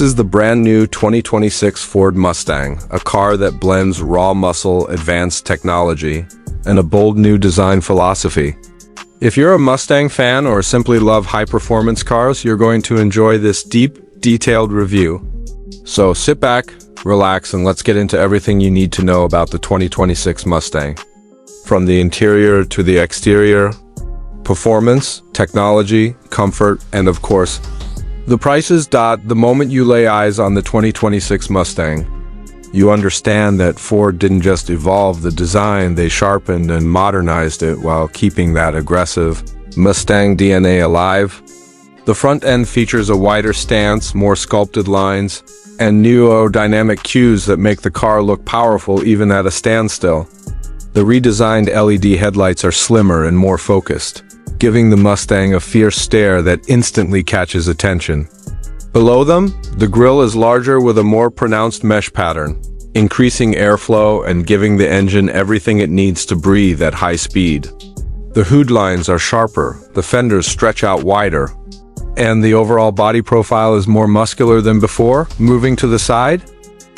is the brand new 2026 Ford Mustang, a car that blends raw muscle, advanced technology, and a bold new design philosophy. If you're a Mustang fan or simply love high-performance cars, you're going to enjoy this deep, detailed review. So sit back, relax, and let's get into everything you need to know about the 2026 Mustang. From the interior to the exterior, performance, technology, comfort, and of course, the prices. The moment you lay eyes on the 2026 Mustang, you understand that Ford didn't just evolve the design, they sharpened and modernized it while keeping that aggressive Mustang DNA alive. The front end features a wider stance, more sculpted lines, and new aerodynamic cues that make the car look powerful even at a standstill. The redesigned LED headlights are slimmer and more focused, giving the Mustang a fierce stare that instantly catches attention. Below them, the grille is larger with a more pronounced mesh pattern, increasing airflow and giving the engine everything it needs to breathe at high speed. The hood lines are sharper, the fenders stretch out wider, and the overall body profile is more muscular than before. Moving to the side,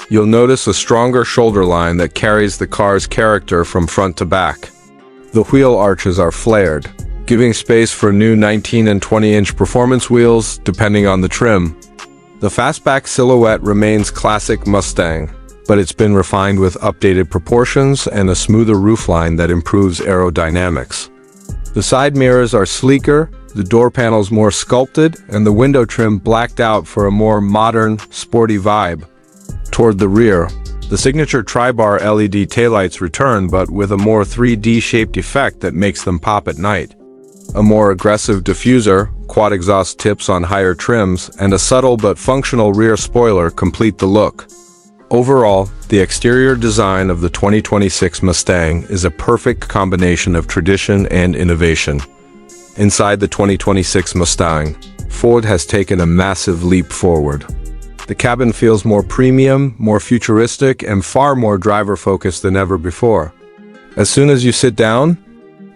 you'll notice a stronger shoulder line that carries the car's character from front to back. The wheel arches are flared, giving space for new 19 and 20-inch performance wheels depending on the trim. The fastback silhouette remains classic Mustang, but it's been refined with updated proportions and a smoother roofline that improves aerodynamics. The side mirrors are sleeker, the door panels more sculpted, and the window trim blacked out for a more modern, sporty vibe. Toward the rear, the signature tri-bar LED taillights return, but with a more 3D-shaped effect that makes them pop at night. A more aggressive diffuser, quad exhaust tips on higher trims, and a subtle but functional rear spoiler complete the look. Overall, the exterior design of the 2026 Mustang is a perfect combination of tradition and innovation. Inside the 2026 Mustang, Ford has taken a massive leap forward. The cabin feels more premium, more futuristic, and far more driver-focused than ever before. As soon as you sit down,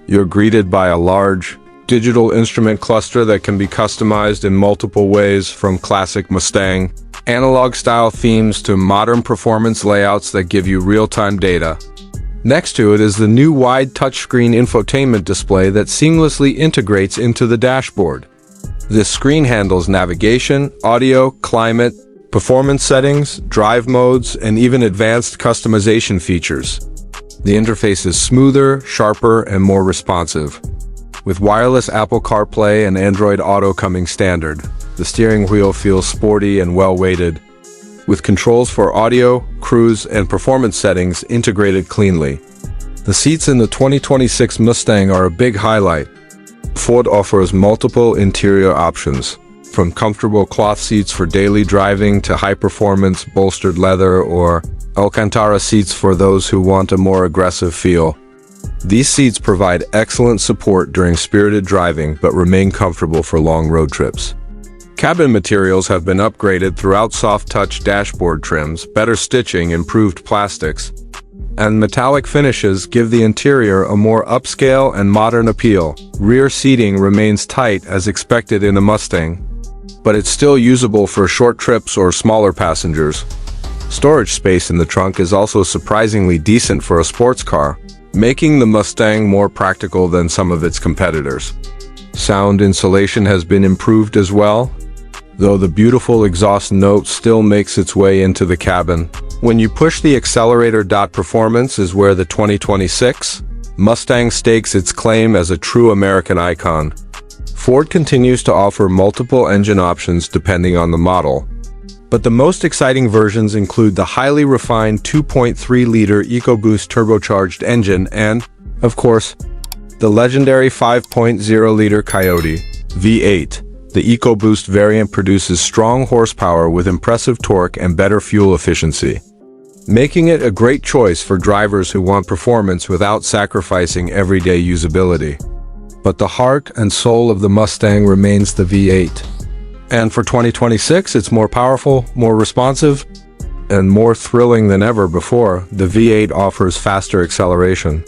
you're greeted by a large, digital instrument cluster that can be customized in multiple ways, from classic Mustang analog-style themes to modern performance layouts that give you real-time data. Next to it is the new wide touchscreen infotainment display that seamlessly integrates into the dashboard. This screen handles navigation, audio, climate, performance settings, drive modes, and even advanced customization features. The interface is smoother, sharper, and more responsive. With wireless Apple CarPlay and Android Auto coming standard, the steering wheel feels sporty and well-weighted, with controls for audio, cruise, and performance settings integrated cleanly. The seats in the 2026 Mustang are a big highlight. Ford offers multiple interior options, from comfortable cloth seats for daily driving to high-performance bolstered leather or Alcantara seats for those who want a more aggressive feel. These seats provide excellent support during spirited driving but remain comfortable for long road trips. Cabin materials have been upgraded throughout soft-touch dashboard trims, better stitching, improved plastics, and metallic finishes give the interior a more upscale and modern appeal. Rear seating remains tight as expected in a Mustang, but it's still usable for short trips or smaller passengers. Storage space in the trunk is also surprisingly decent for a sports car, making the Mustang more practical than some of its competitors. Sound insulation has been improved as well, though the beautiful exhaust note still makes its way into the cabin. When you push the accelerator, performance is where the 2026 Mustang stakes its claim as a true American icon. Ford continues to offer multiple engine options depending on the model, but the most exciting versions include the highly refined 2.3-liter EcoBoost turbocharged engine and, of course, the legendary 5.0-liter Coyote V8. The EcoBoost variant produces strong horsepower with impressive torque and better fuel efficiency, making it a great choice for drivers who want performance without sacrificing everyday usability. But the heart and soul of the Mustang remains the V8. And for 2026, it's more powerful, more responsive, and more thrilling than ever before. The V8 offers faster acceleration,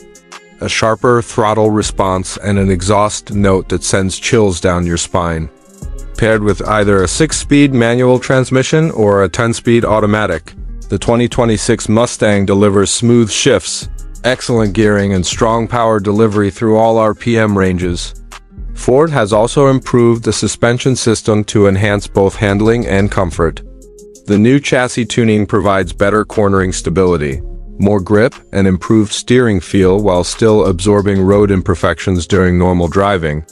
a sharper throttle response, and an exhaust note that sends chills down your spine. paired with either a 6-speed manual transmission or a 10-speed automatic. The 2026 Mustang delivers smooth shifts, excellent gearing, and strong power delivery through all RPM ranges. Ford has also improved the suspension system to enhance both handling and comfort. The new chassis tuning provides better cornering stability, more grip, and improved steering feel while still absorbing road imperfections during normal driving.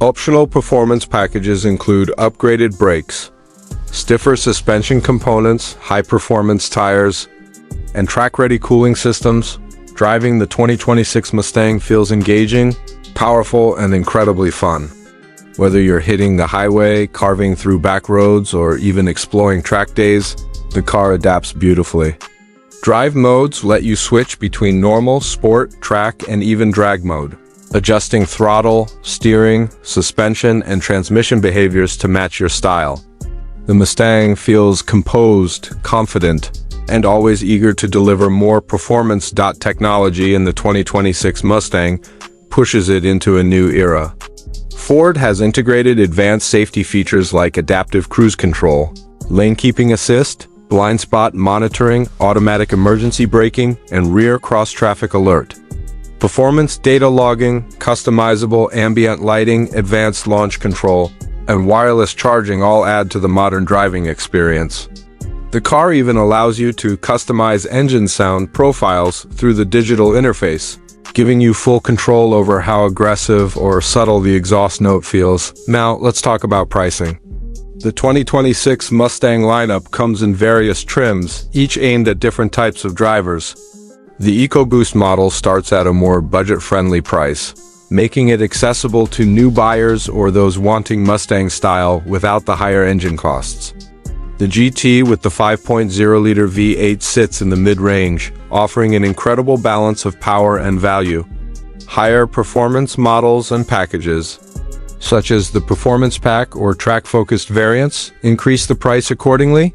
Optional performance packages include upgraded brakes, stiffer suspension components, high-performance tires, and track-ready cooling systems. Driving the 2026 Mustang feels engaging, powerful, and incredibly fun. Whether you're hitting the highway, carving through back roads, or even exploring track days, the car adapts beautifully. Drive modes let you switch between normal, sport, track, and even drag mode, adjusting throttle, steering, suspension, and transmission behaviors to match your style. The Mustang feels composed, confident, and always eager to deliver more performance. Technology in the 2026 Mustang pushes it into a new era. Ford has integrated advanced safety features like adaptive cruise control, lane keeping assist, blind spot monitoring, automatic emergency braking, and rear cross-traffic alert. Performance data logging, customizable ambient lighting, advanced launch control, and wireless charging all add to the modern driving experience. The car even allows you to customize engine sound profiles through the digital interface, giving you full control over how aggressive or subtle the exhaust note feels. Now, let's talk about pricing. The 2026 Mustang lineup comes in various trims, each aimed at different types of drivers. The EcoBoost model starts at a more budget-friendly price, making it accessible to new buyers or those wanting Mustang style without the higher engine costs. The GT with the 5.0-liter V8 sits in the mid-range, offering an incredible balance of power and value. Higher performance models and packages, such as the Performance Pack or track-focused variants, increase the price accordingly,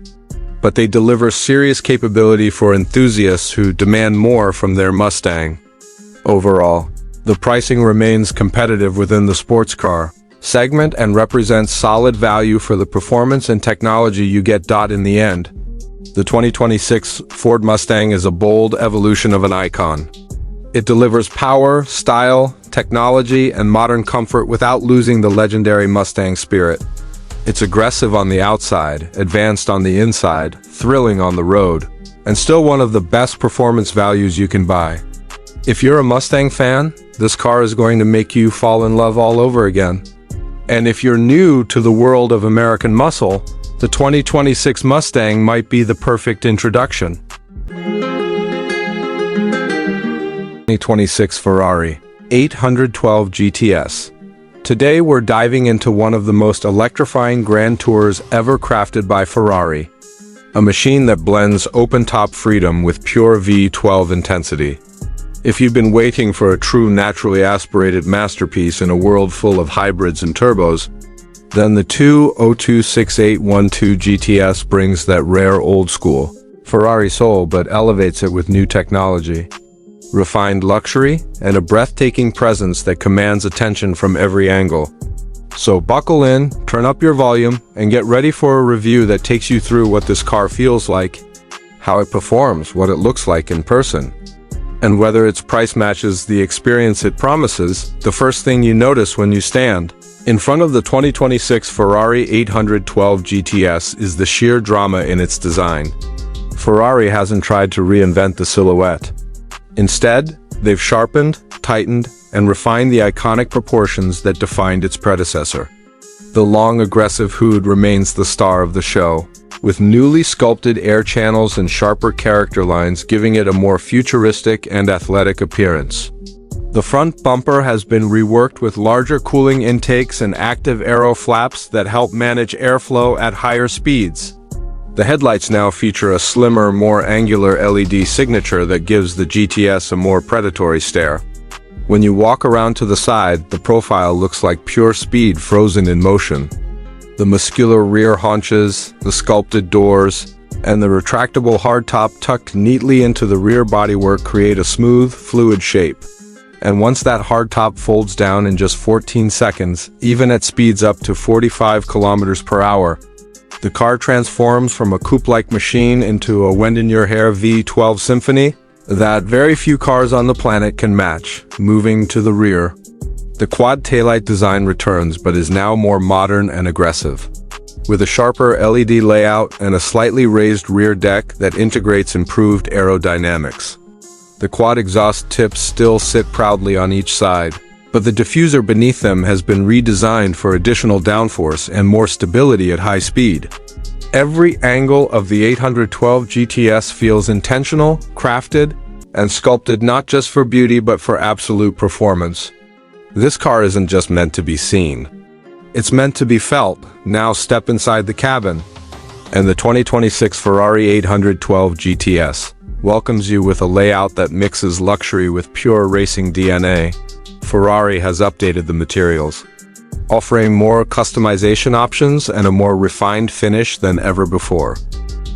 but they deliver serious capability for enthusiasts who demand more from their Mustang. Overall, the pricing remains competitive within the sports car segment and represents solid value for the performance and technology you get. In the end, the 2026 Ford Mustang is a bold evolution of an icon. It delivers power, style, technology, and modern comfort without losing the legendary Mustang spirit. It's aggressive on the outside, advanced on the inside, thrilling on the road, and still one of the best performance values you can buy. If you're a Mustang fan, this car is going to make you fall in love all over again. And if you're new to the world of American muscle, the 2026 Mustang might be the perfect introduction. 2026 Ferrari 812 GTS. Today we're diving into one of the most electrifying grand tours ever crafted by Ferrari. A machine that blends open-top freedom with pure V12 intensity. If you've been waiting for a true naturally aspirated masterpiece in a world full of hybrids and turbos, then the 2026812 GTS brings that rare old-school Ferrari soul but elevates it with new technology, refined luxury, and a breathtaking presence that commands attention from every angle. So buckle in, turn up your volume, and get ready for a review that takes you through what this car feels like, how it performs, what it looks like in person, and whether its price matches the experience it promises. The first thing you notice when you stand in front of the 2026 Ferrari 812 GTS is the sheer drama in its design. Ferrari hasn't tried to reinvent the silhouette. Instead, they've sharpened, tightened, and refined the iconic proportions that defined its predecessor. The long, aggressive hood remains the star of the show, with newly sculpted air channels and sharper character lines giving it a more futuristic and athletic appearance. The front bumper has been reworked with larger cooling intakes and active aero flaps that help manage airflow at higher speeds. The headlights now feature a slimmer, more angular LED signature that gives the GTS a more predatory stare. When you walk around to the side, the profile looks like pure speed frozen in motion. The muscular rear haunches, the sculpted doors, and the retractable hardtop tucked neatly into the rear bodywork create a smooth, fluid shape. And once that hardtop folds down in just 14 seconds, even at speeds up to 45 kilometers per hour, the car transforms from a coupe-like machine into a wind-in-your-hair V12 symphony that very few cars on the planet can match. Moving to the rear, the quad taillight design returns but is now more modern and aggressive, with a sharper LED layout and a slightly raised rear deck that integrates improved aerodynamics. The quad exhaust tips still sit proudly on each side, but the diffuser beneath them has been redesigned for additional downforce and more stability at high speed. Every angle of the 812 GTS feels intentional, crafted, and sculpted not just for beauty but for absolute performance. This car isn't just meant to be seen. It's meant to be felt. Now step inside the cabin, and the 2026 Ferrari 812 GTS welcomes you with a layout that mixes luxury with pure racing DNA. Ferrari has updated the materials, offering more customization options and a more refined finish than ever before.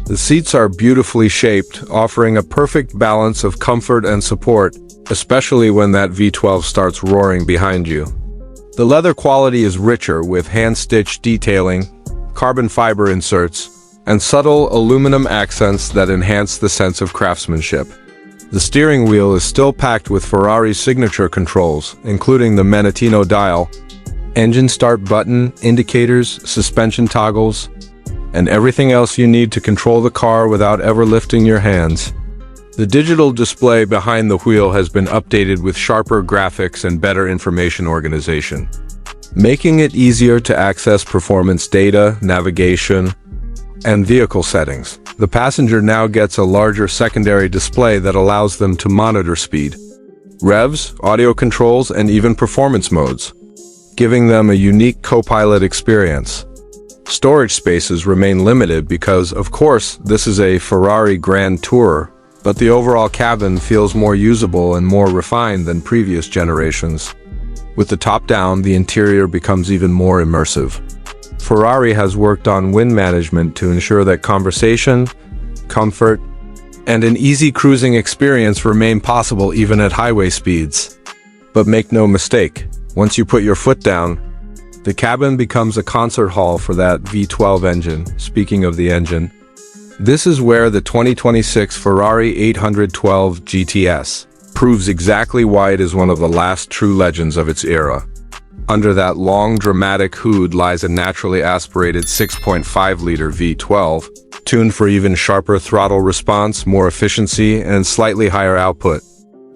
The seats are beautifully shaped, offering a perfect balance of comfort and support, especially when that V12 starts roaring behind you. The leather quality is richer with hand-stitched detailing, carbon fiber inserts, and subtle aluminum accents that enhance the sense of craftsmanship. The steering wheel is still packed with Ferrari's signature controls, including the Manettino dial, engine start button, indicators, suspension toggles, and everything else you need to control the car without ever lifting your hands. The digital display behind the wheel has been updated with sharper graphics and better information organization, making it easier to access performance data, navigation, and vehicle settings. The passenger now gets a larger secondary display that allows them to monitor speed, revs, audio controls, and even performance modes, giving them a unique co-pilot experience. Storage spaces remain limited because, of course, this is a Ferrari Grand Tourer, but the overall cabin feels more usable and more refined than previous generations. With the top down, the interior becomes even more immersive. Ferrari has worked on wind management to ensure that conversation, comfort, and an easy cruising experience remain possible even at highway speeds. But make no mistake, once you put your foot down, the cabin becomes a concert hall for that V12 engine. Speaking of the engine, this is where the 2026 Ferrari 812 GTS proves exactly why it is one of the last true legends of its era. Under that long, dramatic hood lies a naturally aspirated 6.5-liter V12, tuned for even sharper throttle response, more efficiency, and slightly higher output.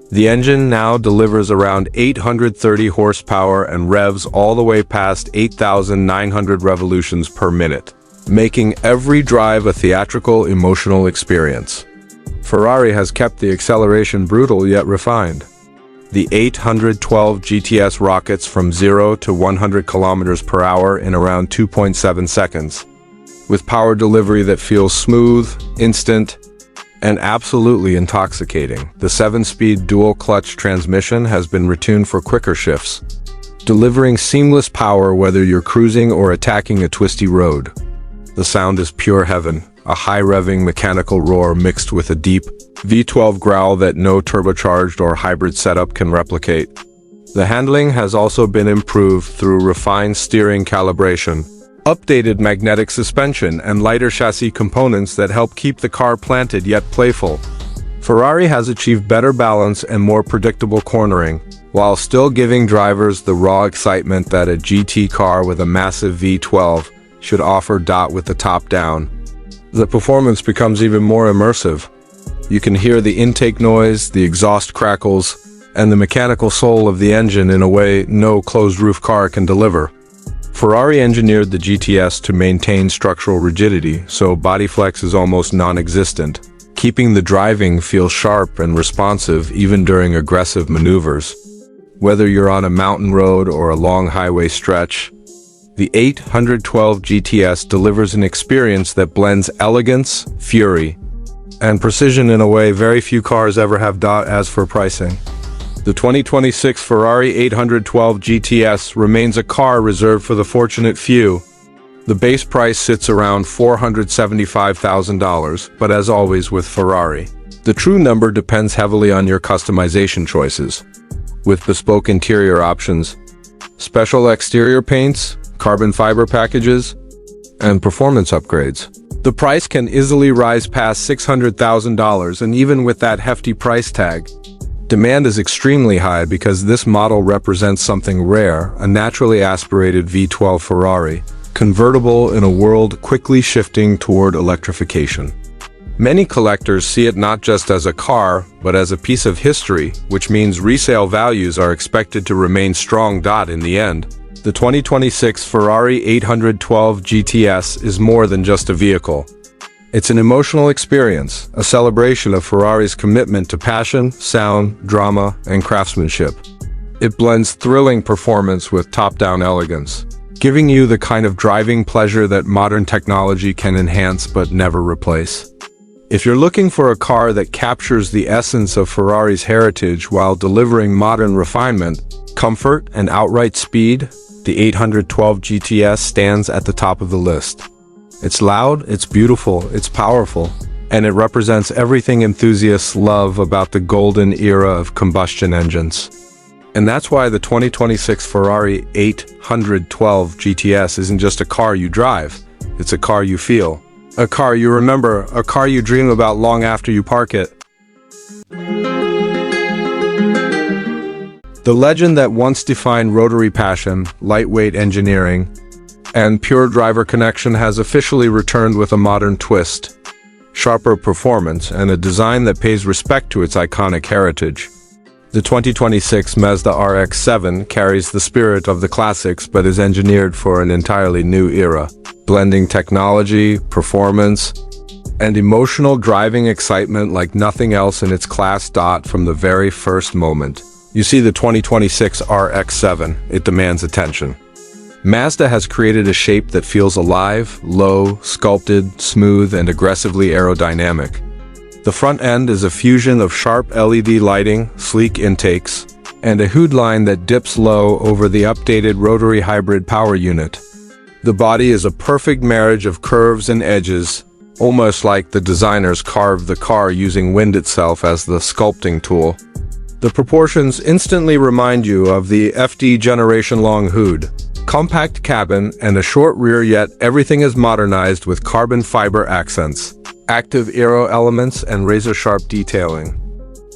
The engine now delivers around 830 horsepower and revs all the way past 8,900 revolutions per minute, making every drive a theatrical, emotional experience. Ferrari has kept the acceleration brutal yet refined. The 812 GTS rockets from 0 to 100 kilometers per hour in around 2.7 seconds, with power delivery that feels smooth, instant, and absolutely intoxicating. The 7-speed dual-clutch transmission has been retuned for quicker shifts, delivering seamless power whether you're cruising or attacking a twisty road. The sound is pure heaven, a high-revving mechanical roar mixed with a deep V12 growl that no turbocharged or hybrid setup can replicate. The handling has also been improved through refined steering calibration, updated magnetic suspension, and lighter chassis components that help keep the car planted yet playful. Ferrari has achieved better balance and more predictable cornering, while still giving drivers the raw excitement that a GT car with a massive V12 should offer. With the top down, the performance becomes even more immersive. You can hear the intake noise, the exhaust crackles, and the mechanical soul of the engine in a way no closed-roof car can deliver. Ferrari engineered the GTS to maintain structural rigidity, so body flex is almost non-existent, keeping the driving feel sharp and responsive even during aggressive maneuvers. Whether you're on a mountain road or a long highway stretch, the 812 GTS delivers an experience that blends elegance, fury, and precision in a way very few cars ever have. As for pricing, the 2026 Ferrari 812 GTS remains a car reserved for the fortunate few. The base price sits around $475,000, but as always with Ferrari, the true number depends heavily on your customization choices. with bespoke interior options, special exterior paints, carbon fiber packages, and performance upgrades. The price can easily rise past $600,000, and even with that hefty price tag, demand is extremely high because this model represents something rare, a naturally aspirated V12 Ferrari, convertible in a world quickly shifting toward electrification. Many collectors see it not just as a car, but as a piece of history, which means resale values are expected to remain strong. In the end, the 2026 Ferrari 812 GTS is more than just a vehicle. It's an emotional experience, a celebration of Ferrari's commitment to passion, sound, drama, and craftsmanship. It blends thrilling performance with top-down elegance, giving you the kind of driving pleasure that modern technology can enhance but never replace. If you're looking for a car that captures the essence of Ferrari's heritage while delivering modern refinement, comfort, and outright speed, the 812 GTS stands at the top of the list. It's loud, it's beautiful, it's powerful, and it represents everything enthusiasts love about the golden era of combustion engines. And that's why the 2026 Ferrari 812 GTS isn't just a car you drive, it's a car you feel. A car you remember, a car you dream about long after you park it. The legend that once defined rotary passion, lightweight engineering, and pure driver connection has officially returned with a modern twist, sharper performance, and a design that pays respect to its iconic heritage. The 2026 Mazda RX-7 carries the spirit of the classics but is engineered for an entirely new era, blending technology, performance, and emotional driving excitement like nothing else in its class. From the very first moment you see the 2026 RX-7, it demands attention. Mazda has created a shape that feels alive, low, sculpted, smooth, and aggressively aerodynamic. The front end is a fusion of sharp LED lighting, sleek intakes, and a hood line that dips low over the updated rotary hybrid power unit. The body is a perfect marriage of curves and edges, almost like the designers carved the car using wind itself as the sculpting tool. The proportions instantly remind you of the FD generation-long hood, compact cabin, and a short rear, yet everything is modernized with carbon fiber accents, active aero elements, and razor-sharp detailing.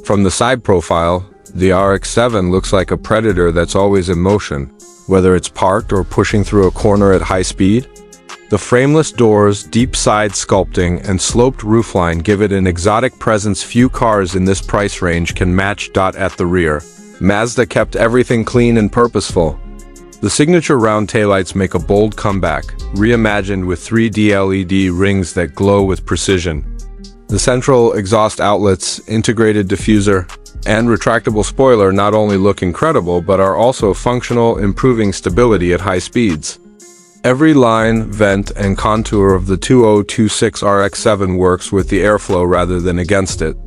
From the side profile, the RX-7 looks like a predator that's always in motion, whether it's parked or pushing through a corner at high speed. The frameless doors, deep side sculpting, and sloped roofline give it an exotic presence few cars in this price range can match. At the rear, Mazda kept everything clean and purposeful. The signature round taillights make a bold comeback, reimagined with 3D LED rings that glow with precision. The central exhaust outlets, integrated diffuser, and retractable spoiler not only look incredible but are also functional, improving stability at high speeds. Every line, vent, and contour of the 2026 RX-7 works with the airflow rather than against it.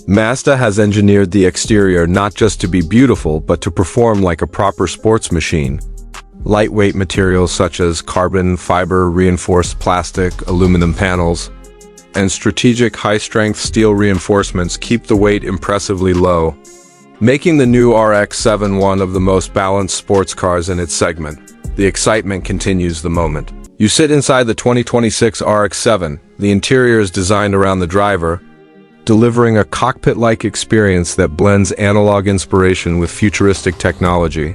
Mazda has engineered the exterior not just to be beautiful but to perform like a proper sports machine. Lightweight materials such as carbon fiber reinforced plastic, aluminum panels, and strategic high-strength steel reinforcements keep the weight impressively low, making the new RX-7 one of the most balanced sports cars in its segment. The excitement continues the moment you sit inside the 2026 RX-7. The interior is designed around the driver, delivering a cockpit-like experience that blends analog inspiration with futuristic technology.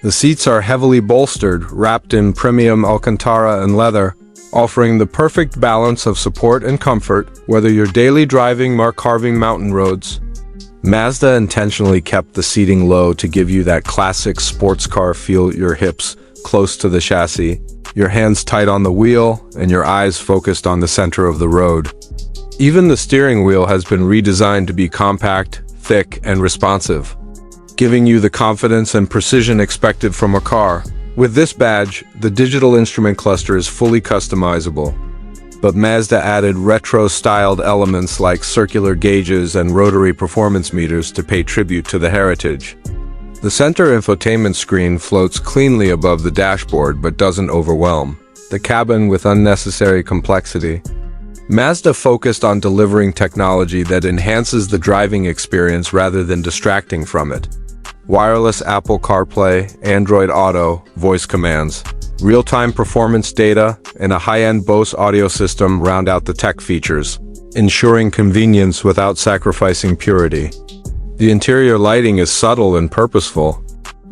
The seats are heavily bolstered, wrapped in premium Alcantara and leather, offering the perfect balance of support and comfort, whether you're daily driving or carving mountain roads. Mazda intentionally kept the seating low to give you that classic sports car feel, your hips close to the chassis, your hands tight on the wheel, and your eyes focused on the center of the road. Even the steering wheel has been redesigned to be compact, thick, and responsive, giving you the confidence and precision expected from a car. With this badge, the digital instrument cluster is fully customizable, but Mazda added retro-styled elements like circular gauges and rotary performance meters to pay tribute to the heritage. The center infotainment screen floats cleanly above the dashboard but doesn't overwhelm the cabin with unnecessary complexity. Mazda focused on delivering technology that enhances the driving experience rather than distracting from it. wireless Apple CarPlay, Android Auto, voice commands, real-time performance data, and a high-end Bose audio system round out the tech features, ensuring convenience without sacrificing purity. The interior lighting is subtle and purposeful,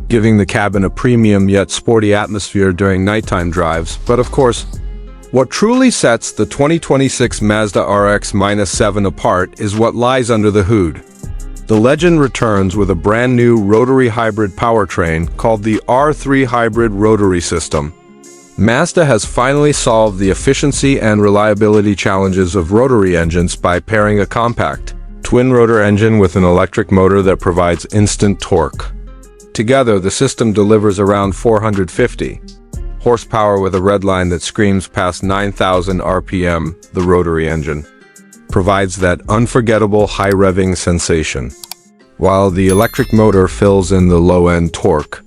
giving the cabin a premium yet sporty atmosphere during nighttime drives. But of course, what truly sets the 2026 Mazda RX-7 apart is what lies under the hood. The legend returns with a brand new rotary hybrid powertrain called the R3 Hybrid Rotary System. Mazda has finally solved the efficiency and reliability challenges of rotary engines by pairing a compact, twin-rotor engine with an electric motor that provides instant torque. Together, the system delivers around 450 horsepower with a redline that screams past 9,000 RPM. The rotary engine provides that unforgettable high-revving sensation, while the electric motor fills in the low-end torque,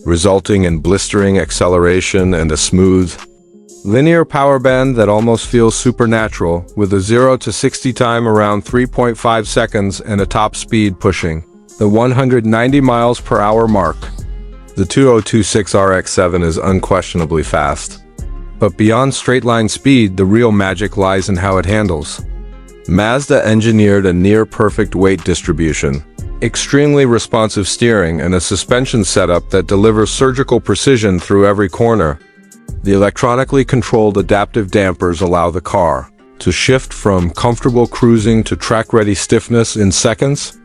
resulting in blistering acceleration and a smooth, linear power band that almost feels supernatural, with a 0 to 60 time around 3.5 seconds and a top speed pushing the 190 miles per hour mark. The 2026 RX-7 is unquestionably fast. But beyond straight-line speed, the real magic lies in how it handles. Mazda engineered a near-perfect weight distribution, extremely responsive steering, and a suspension setup that delivers surgical precision through every corner. The electronically controlled adaptive dampers allow the car to shift from comfortable cruising to track-ready stiffness in seconds.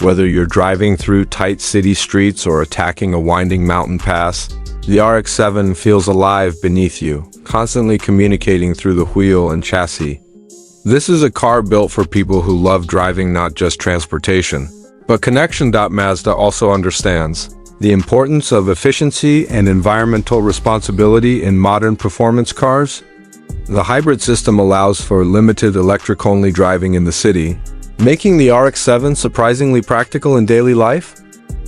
Whether you're driving through tight city streets or attacking a winding mountain pass, the RX-7 feels alive beneath you, constantly communicating through the wheel and chassis. This is a car built for people who love driving, not just transportation. But Connection. Mazda also understands the importance of efficiency and environmental responsibility in modern performance cars. The hybrid system allows for limited electric-only driving in the city, making the RX-7 surprisingly practical in daily life.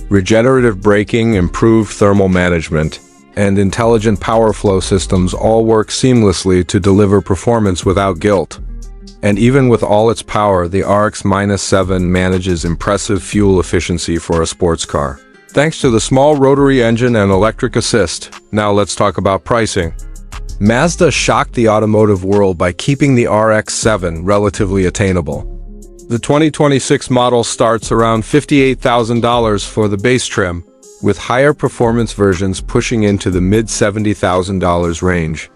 Regenerative braking, improved thermal management, and intelligent power flow systems all work seamlessly to deliver performance without guilt. And even with all its power, the RX-7 manages impressive fuel efficiency for a sports car, thanks to the small rotary engine and electric assist. Now let's talk about pricing. Mazda shocked the automotive world by keeping the RX-7 relatively attainable. The 2026 model starts around $58,000 for the base trim, with higher performance versions pushing into the mid-$70,000 range.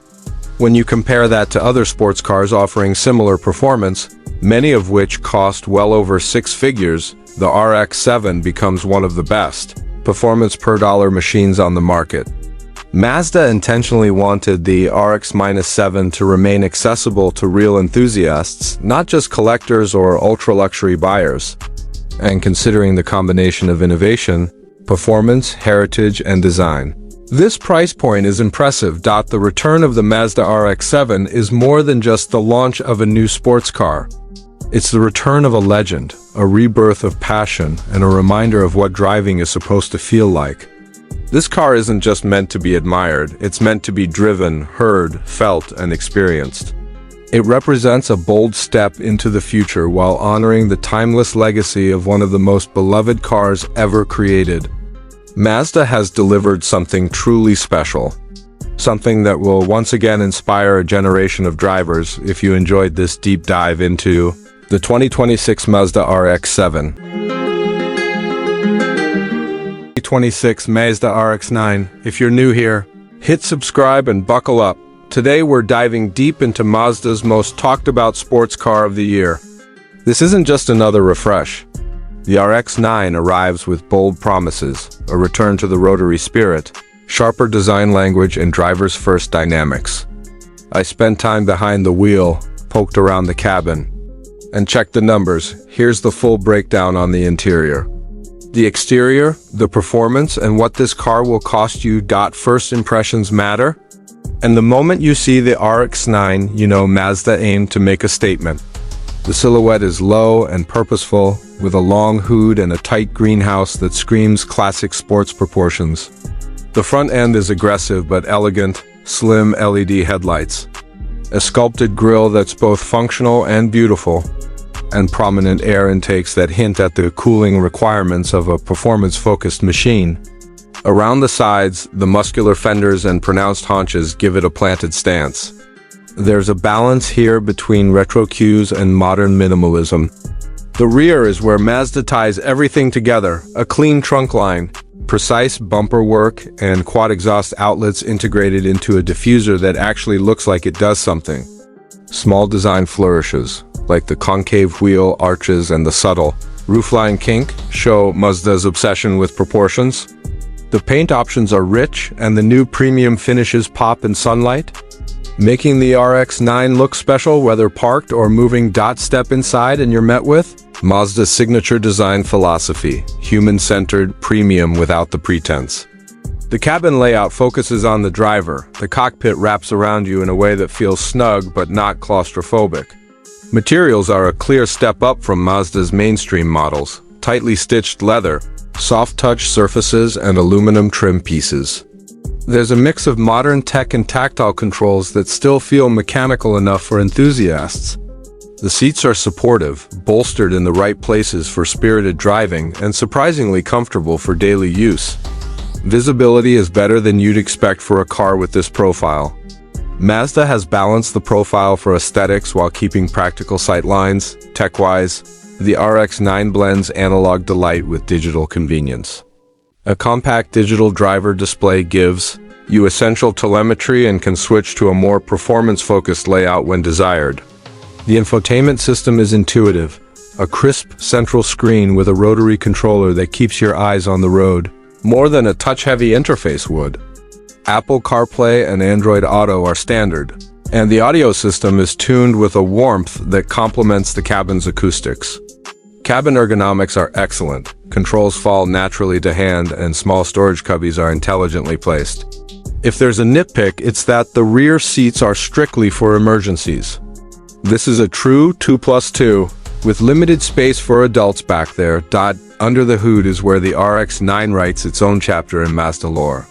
When you compare that to other sports cars offering similar performance, many of which cost well over six figures, the RX-7 becomes one of the best performance per dollar machines on the market. Mazda intentionally wanted the RX-7 to remain accessible to real enthusiasts, not just collectors or ultra-luxury buyers. And considering the combination of innovation, performance, heritage, and design, this price point is impressive. The return of the Mazda RX-7 is more than just the launch of a new sports car. It's the return of a legend, a rebirth of passion, and a reminder of what driving is supposed to feel like. This car isn't just meant to be admired, it's meant to be driven, heard, felt, and experienced. It represents a bold step into the future while honoring the timeless legacy of one of the most beloved cars ever created. Mazda has delivered something truly special. Something that will once again inspire a generation of drivers. If you enjoyed this deep dive into the 2026 Mazda RX-7, 2026 Mazda RX-9. If you're new here, hit subscribe and buckle up. Today we're diving deep into Mazda's most talked about sports car of the year. This isn't just another refresh. The RX-9 arrives with bold promises, a return to the rotary spirit, sharper design language, and driver's first dynamics. I spent time behind the wheel, poked around the cabin, and checked the numbers. Here's the full breakdown on the interior. The exterior, the performance, and what this car will cost you. First impressions matter. And the moment you see the RX-9, you know Mazda aimed to make a statement. The silhouette is low and purposeful, with a long hood and a tight greenhouse that screams classic sports proportions. The front end is aggressive but elegant, slim LED headlights, a sculpted grille that's both functional and beautiful, and prominent air intakes that hint at the cooling requirements of a performance-focused machine. Around the sides, the muscular fenders and pronounced haunches give it a planted stance. There's a balance here between retro cues and modern minimalism. The rear is where Mazda ties everything together: a clean trunk line, precise bumper work, and quad exhaust outlets integrated into a diffuser that actually looks like it does something. Small design flourishes, like the concave wheel arches and the subtle roofline kink, show Mazda's obsession with proportions. The paint options are rich, and the new premium finishes pop in sunlight, making the RX-9 look special whether parked or moving. Step inside and you're met with Mazda's signature design philosophy: human-centered, premium without the pretense. The cabin layout focuses on the driver. The cockpit wraps around you in a way that feels snug but not claustrophobic. Materials are a clear step up from Mazda's mainstream models: tightly stitched leather, soft-touch surfaces, and aluminum trim pieces. There's a mix of modern tech and tactile controls that still feel mechanical enough for enthusiasts. The seats are supportive, bolstered in the right places for spirited driving, and surprisingly comfortable for daily use. Visibility is better than you'd expect for a car with this profile. Mazda has balanced the profile for aesthetics while keeping practical sightlines. Tech-wise, the RX-9 blends analog delight with digital convenience. A compact digital driver display gives you essential telemetry and can switch to a more performance-focused layout when desired. The infotainment system is intuitive, a crisp central screen with a rotary controller that keeps your eyes on the road, more than a touch-heavy interface would. Apple CarPlay and Android Auto are standard, and the audio system is tuned with a warmth that complements the cabin's acoustics. Cabin ergonomics are excellent. Controls fall naturally to hand, and small storage cubbies are intelligently placed. If there's a nitpick, it's that the rear seats are strictly for emergencies. This is a true 2+2, with limited space for adults back there. Under the hood is where the RX-9 writes its own chapter in Mazda lore.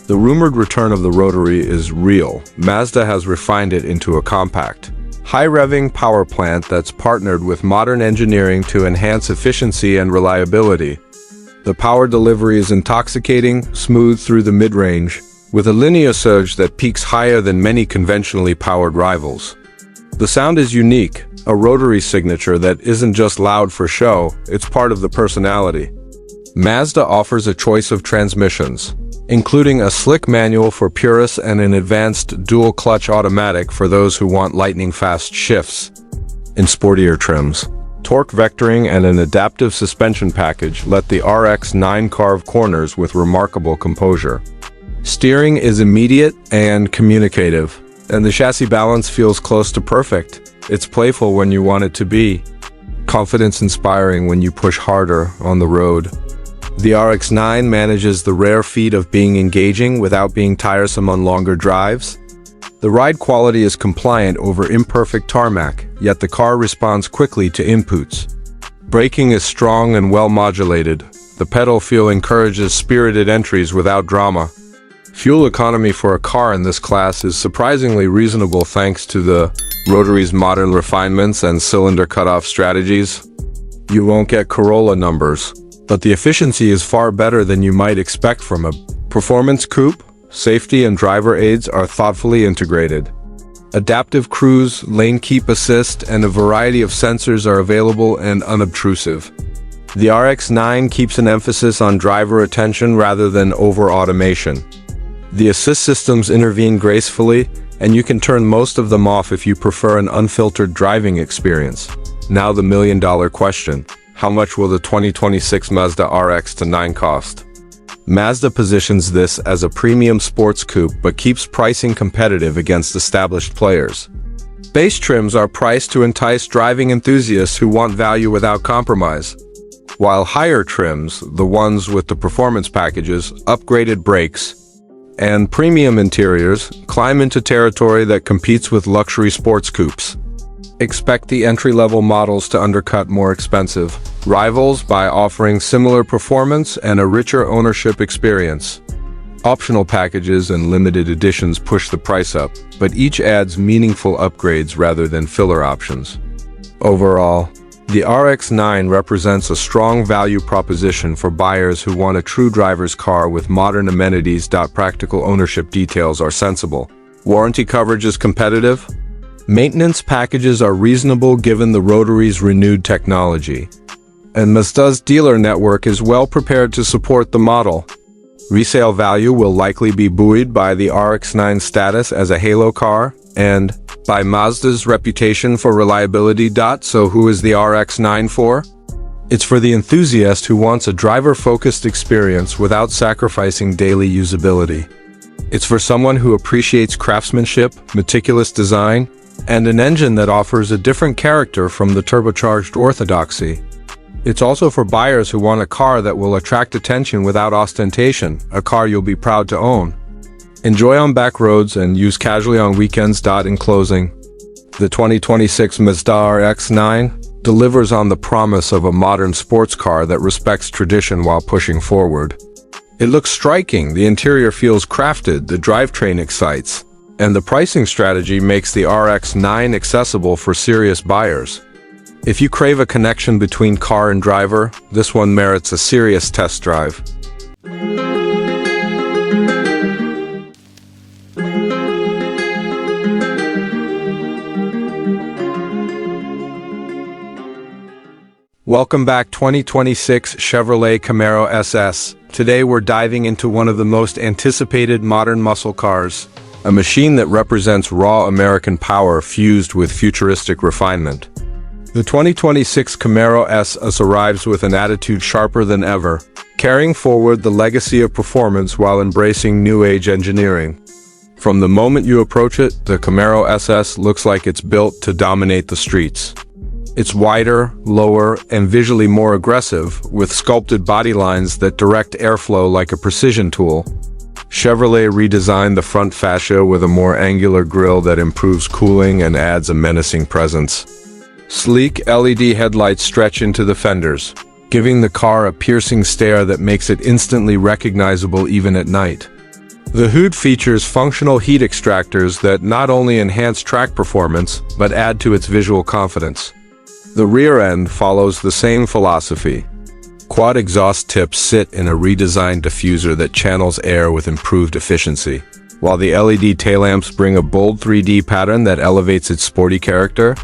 The rumored return of the rotary is real. Mazda has refined it into a compact, high-revving power plant that's partnered with modern engineering to enhance efficiency and reliability. The power delivery is intoxicating, smooth through the mid-range, with a linear surge that peaks higher than many conventionally powered rivals. The sound is unique, a rotary signature that isn't just loud for show, it's part of the personality. Mazda offers a choice of transmissions, including a slick manual for purists and an advanced dual-clutch automatic for those who want lightning-fast shifts. In sportier trims, torque vectoring and an adaptive suspension package let the RX-9 carve corners with remarkable composure. Steering is immediate and communicative, and the chassis balance feels close to perfect. It's playful when you want it to be, confidence-inspiring when you push harder on the road. The RX-9 manages the rare feat of being engaging without being tiresome on longer drives. The ride quality is compliant over imperfect tarmac, yet the car responds quickly to inputs. Braking is strong and well modulated. The pedal feel encourages spirited entries without drama. Fuel economy for a car in this class is surprisingly reasonable thanks to the rotary's modern refinements and cylinder cutoff strategies. You won't get Corolla numbers, but the efficiency is far better than you might expect from a performance coupe. Safety and driver aids are thoughtfully integrated. Adaptive cruise, lane keep assist, and a variety of sensors are available and unobtrusive. The RX-9 keeps an emphasis on driver attention rather than over-automation. The assist systems intervene gracefully, and you can turn most of them off if you prefer an unfiltered driving experience. Now the million-dollar question: how much will the 2026 Mazda RX-9 cost? Mazda positions this as a premium sports coupe but keeps pricing competitive against established players. Base trims are priced to entice driving enthusiasts who want value without compromise, while higher trims, the ones with the performance packages, upgraded brakes, and premium interiors, climb into territory that competes with luxury sports coupes. Expect the entry-level models to undercut more expensive rivals by offering similar performance and a richer ownership experience. Optional packages and limited editions push the price up, but each adds meaningful upgrades rather than filler options. Overall, The RX-9 represents a strong value proposition for buyers who want a true driver's car with modern amenities. Practical ownership details are sensible. Warranty coverage is competitive. Maintenance packages are reasonable given the rotary's renewed technology. And Mazda's dealer network is well prepared to support the model. Resale value will likely be buoyed by the RX-9's status as a halo car and by Mazda's reputation for reliability. So who is the RX-9 for? It's for the enthusiast who wants a driver-focused experience without sacrificing daily usability. It's for someone who appreciates craftsmanship, meticulous design, and an engine that offers a different character from the turbocharged orthodoxy. It's also for buyers who want a car that will attract attention without ostentation, a car you'll be proud to own. Enjoy on back roads and use casually on weekends. In closing, the 2026 Mazda RX-9 delivers on the promise of a modern sports car that respects tradition while pushing forward. It looks striking, the interior feels crafted, the drivetrain excites, and the pricing strategy makes the RX-9 accessible for serious buyers. If you crave a connection between car and driver, this one merits a serious test drive. Welcome back, 2026 Chevrolet Camaro SS. Today we're diving into one of the most anticipated modern muscle cars, a machine that represents raw American power fused with futuristic refinement. The 2026 Camaro SS arrives with an attitude sharper than ever, carrying forward the legacy of performance while embracing new-age engineering. From the moment you approach it, the Camaro SS looks like it's built to dominate the streets. It's wider, lower, and visually more aggressive, with sculpted body lines that direct airflow like a precision tool. Chevrolet redesigned the front fascia with a more angular grille that improves cooling and adds a menacing presence. Sleek LED headlights stretch into the fenders, giving the car a piercing stare that makes it instantly recognizable even at night. The hood features functional heat extractors that not only enhance track performance, but add to its visual confidence. The rear end follows the same philosophy. Quad exhaust tips sit in a redesigned diffuser that channels air with improved efficiency, while the LED taillamps bring a bold 3D pattern that elevates its sporty character.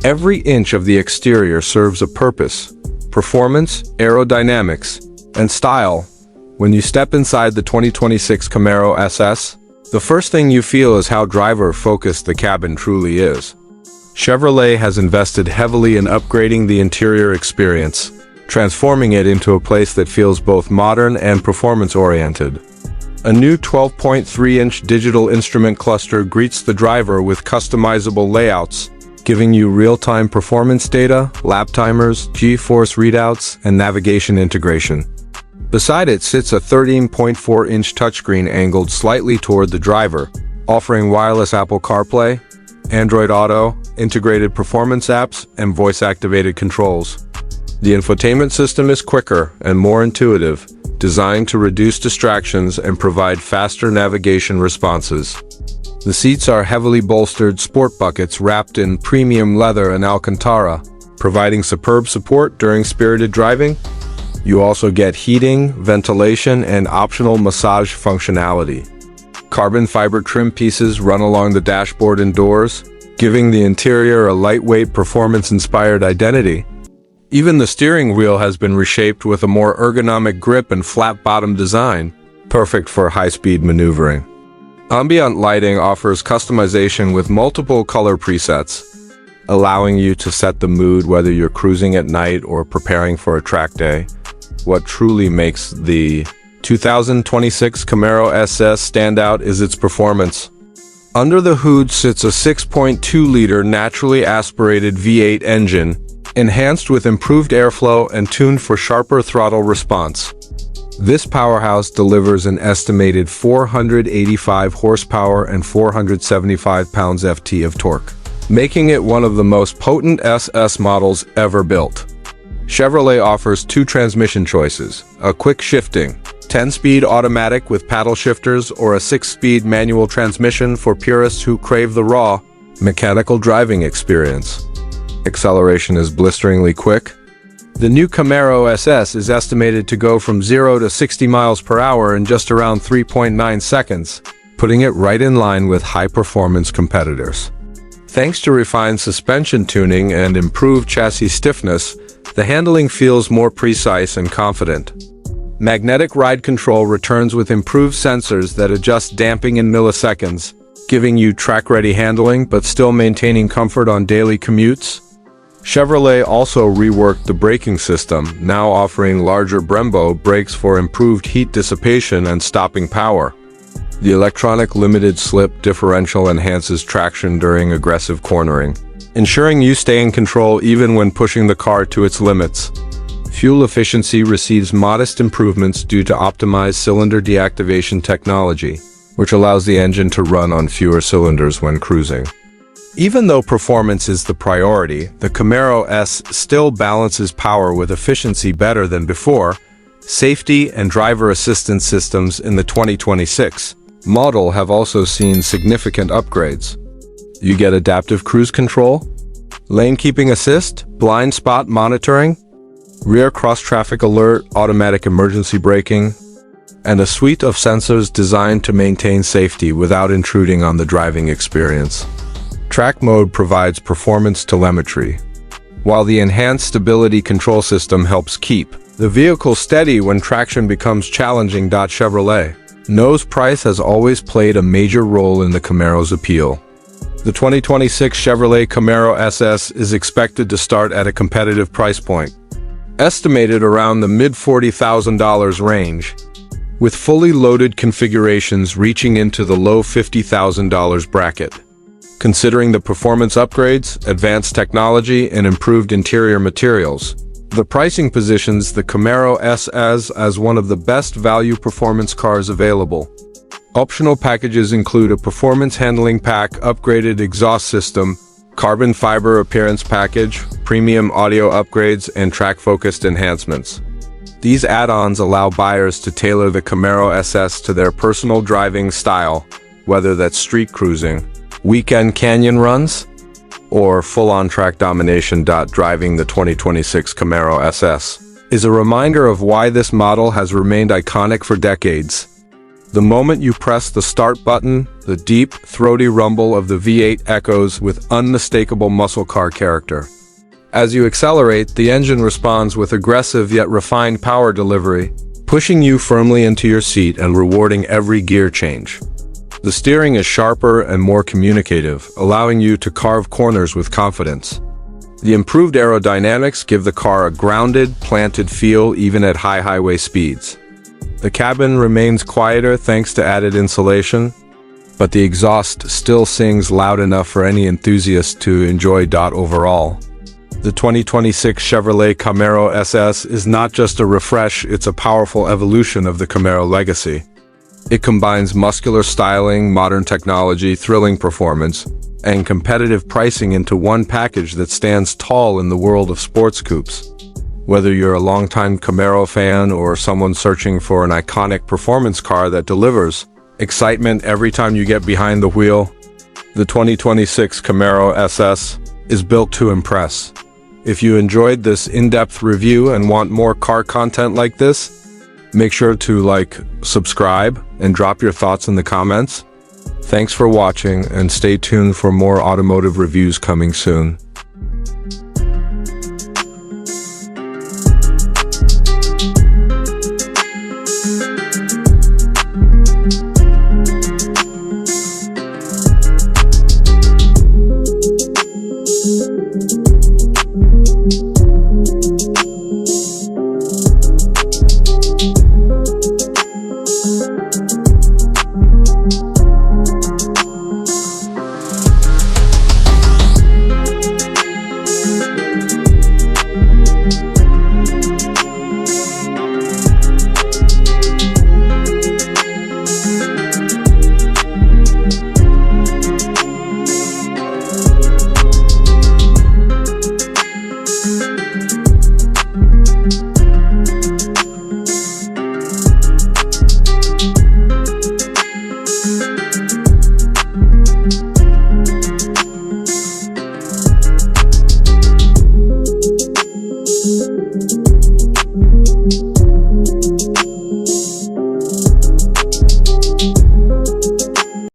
Every inch of the exterior serves a purpose: performance, aerodynamics, and style. When you step inside the 2026 Camaro SS, the first thing you feel is how driver-focused the cabin truly is. Chevrolet has invested heavily in upgrading the interior experience, transforming it into a place that feels both modern and performance-oriented. A new 12.3-inch digital instrument cluster greets the driver with customizable layouts, giving you real-time performance data, lap timers, G-force readouts, and navigation integration. Beside it sits a 13.4-inch touchscreen angled slightly toward the driver, offering wireless Apple CarPlay, Android Auto, integrated performance apps, and voice-activated controls. The infotainment system is quicker and more intuitive, designed to reduce distractions and provide faster navigation responses. The seats are heavily bolstered sport buckets wrapped in premium leather and Alcantara, providing superb support during spirited driving. You also get heating, ventilation, and optional massage functionality. Carbon fiber trim pieces run along the dashboard and doors, giving the interior a lightweight, performance-inspired identity. Even the steering wheel has been reshaped with a more ergonomic grip and flat-bottom design, perfect for high-speed maneuvering. Ambient lighting offers customization with multiple color presets, allowing you to set the mood whether you're cruising at night or preparing for a track day. What truly makes the 2026 Camaro SS stand out is its performance. Under the hood sits a 6.2-liter naturally aspirated V8 engine, enhanced with improved airflow and tuned for sharper throttle response. This powerhouse delivers an estimated 485 horsepower and 475 pounds-ft of torque, making it one of the most potent SS models ever built. Chevrolet offers two transmission choices: a quick shifting 10-speed automatic with paddle shifters or a 6-speed manual transmission for purists who crave the raw, mechanical driving experience. Acceleration is blisteringly quick. The new Camaro SS is estimated to go from 0 to 60 miles per hour in just around 3.9 seconds, putting it right in line with high-performance competitors. Thanks to refined suspension tuning and improved chassis stiffness, the handling feels more precise and confident. Magnetic ride control returns with improved sensors that adjust damping in milliseconds, giving you track-ready handling but still maintaining comfort on daily commutes. Chevrolet also reworked the braking system, now offering larger Brembo brakes for improved heat dissipation and stopping power. The electronic limited slip differential enhances traction during aggressive cornering, ensuring you stay in control even when pushing the car to its limits. Fuel efficiency receives modest improvements due to optimized cylinder deactivation technology, which allows the engine to run on fewer cylinders when cruising. Even though performance is the priority, the Camaro S still balances power with efficiency better than before. Safety and driver assistance systems in the 2026 model have also seen significant upgrades. You get adaptive cruise control, lane keeping assist, blind spot monitoring, rear cross-traffic alert, automatic emergency braking, and a suite of sensors designed to maintain safety without intruding on the driving experience. Track mode provides performance telemetry, while the enhanced stability control system helps keep the vehicle steady when traction becomes challenging. Chevrolet knows price has always played a major role in the Camaro's appeal. The 2026 Chevrolet Camaro SS is expected to start at a competitive price point, estimated around the mid-$40,000 range, with fully loaded configurations reaching into the low $50,000 bracket. Considering the performance upgrades, advanced technology, and improved interior materials, the pricing positions the Camaro SS as one of the best value performance cars available. Optional packages include a performance handling pack, upgraded exhaust system, carbon fiber appearance package, premium audio upgrades, and track-focused enhancements. These add-ons allow buyers to tailor the Camaro SS to their personal driving style, whether that's street cruising, weekend canyon runs, or full-on track domination. Driving the 2026 Camaro SS is a reminder of why this model has remained iconic for decades. The moment you press the start button, the deep, throaty rumble of the V8 echoes with unmistakable muscle car character. As you accelerate, the engine responds with aggressive yet refined power delivery, pushing you firmly into your seat and rewarding every gear change. The steering is sharper and more communicative, allowing you to carve corners with confidence. The improved aerodynamics give the car a grounded, planted feel even at high highway speeds. The cabin remains quieter thanks to added insulation, but the exhaust still sings loud enough for any enthusiast to enjoy. Overall, the 2026 Chevrolet Camaro SS is not just a refresh, it's a powerful evolution of the Camaro legacy. It combines muscular styling, modern technology, thrilling performance, and competitive pricing into one package that stands tall in the world of sports coupes. Whether you're a longtime Camaro fan or someone searching for an iconic performance car that delivers excitement every time you get behind the wheel, the 2026 Camaro SS is built to impress. If you enjoyed this in-depth review and want more car content like this, make sure to like, subscribe, and drop your thoughts in the comments. Thanks for watching, and stay tuned for more automotive reviews coming soon.